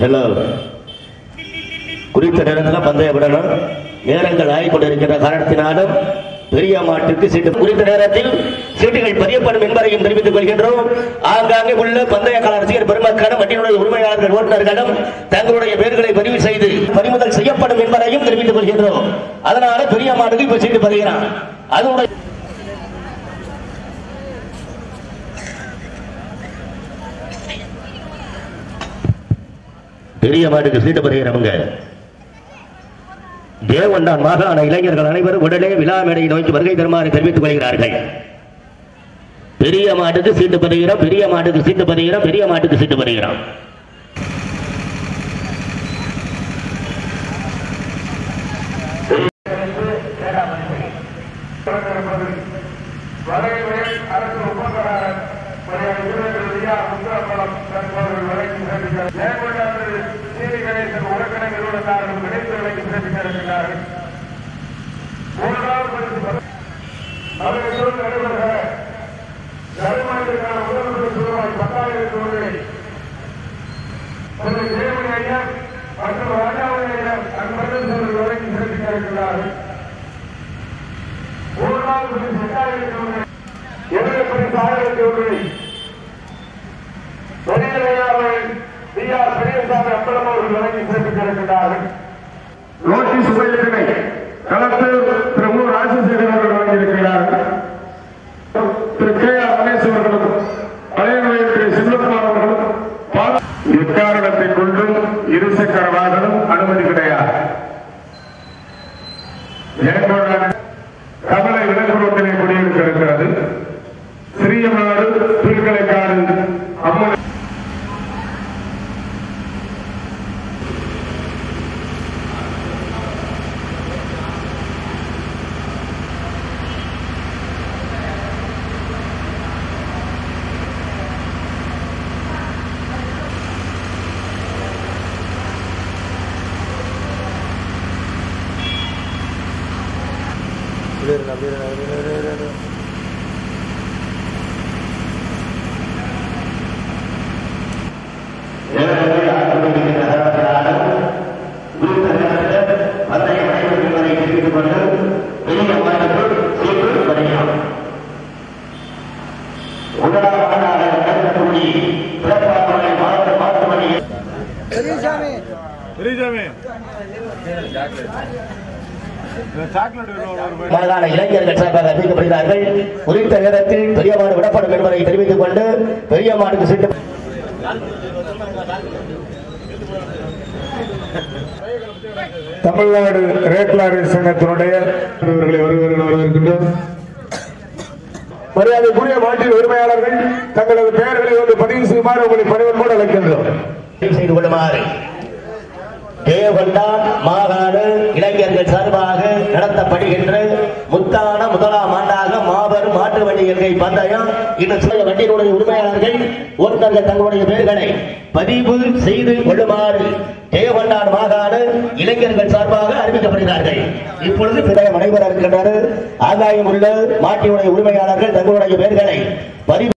Hello, குறித்த நேரத்தில் பந்தய விடணும். நேரங்கள் ஆகிக்கொண்டிருக்கின்ற காரணத்தினாலும் பெரிய மாட்டுக்கு சீட்டு குறித்த நேரத்தில் சீட்டுகள் பதியப்படும் என்பதையும் தெரிவித்துக் கொள்கின்றோம். ஆங்காங்கே உள்ள பந்தய கால ரசிகர் பெருமக்களும் வண்டியினுடைய உரிமையாளர்கள் ஓட்டுநர்களும் தங்களுடைய பெயர்களை பதிவு செய்து பறிமுதல் செய்யப்படும் என்பதையும் தெரிவித்துக் கொள்கின்றோம். அதனால பெரிய மாட்டுக்கு இப்ப சீட்டு பதிகிறான். அதனுடைய பெரிய மாட்டுக்கு சீட்டு பதிகிறவங்க தேவண்டான் மாகாண இளைஞர்கள் அனைவரும் உடனே விழா மேடையை நோக்கி வருகை தருமாறு தெரிவித்துக் கொள்கிறார்கள். பெரிய மாட்டுக்கு சீட்டு பதிகிறோம், பெரிய மாட்டுக்கு சீட்டு பதிகிறோம், பெரிய மாட்டுக்கு சீட்டு பதிகிறோம். நோட்டீஸ் உபயோகத்தினை களத்தில் திரு மு. ராஜசேகர் அவர்கள் வழங்கியிருக்கிறார்கள். திரு கே. ஆர். கணேசன் அவர்களும் பழைய நோயில் திரு செல்வகுமார் அவர்களும் எக்காரணத்தை கொண்டும் இருசக்கர வாகனம் அனுமதி கிடையாது. கமலை விலங்குரோட்டிலே குடியிருக்க இருக்கிறது. சிறியமாடு புல்கலைக்காடு அம்மன் மாகாண இளைஞர்கள் சார்பாக அறிவிக்கப்படுகிறார்கள். குறித்த நேரத்தில் பெரிய மாடு விடப்படும் என்பதை தெரிவித்துக் கொண்டு பெரிய மாடுக்கு சீட்டு தமிழ்நாடு ரேக்லாரி சங்கத்தினுடைய வரவேற்கின்றோம். மரியாதைக்குரிய மாட்டின் உரிமையாளர்கள் தங்களது பெயர்களை வந்து பதிவு செய்யுமாறு உங்களை பணிவன்போடு அழைக்கின்றோம். செய்து கொள்ளுமாறு தேவண்டான் மாகாண இளைஞர்கள் சார்பாக நடத்தப்படுகின்ற முத்தான முதலாம் ஆண்டாக மாபெரும் மாற்று வண்டிகை பந்தயம். இந்த வண்டியினுடைய உரிமையாளர்கள் ஓட்டுநர்கள் தங்களுடைய பெயர்களை பதிவு செய்து கொள்ளுமாறு தேவண்டான் மாகாண இளைஞர்கள் சார்பாக அறிவிக்கப்படுகிறார்கள். இப்பொழுது பிறகு நடைபெற இருக்கின்றது. ஆதாயம் உள்ள மாட்டினுடைய உரிமையாளர்கள் தங்களுடைய பெயர்களை பதிவு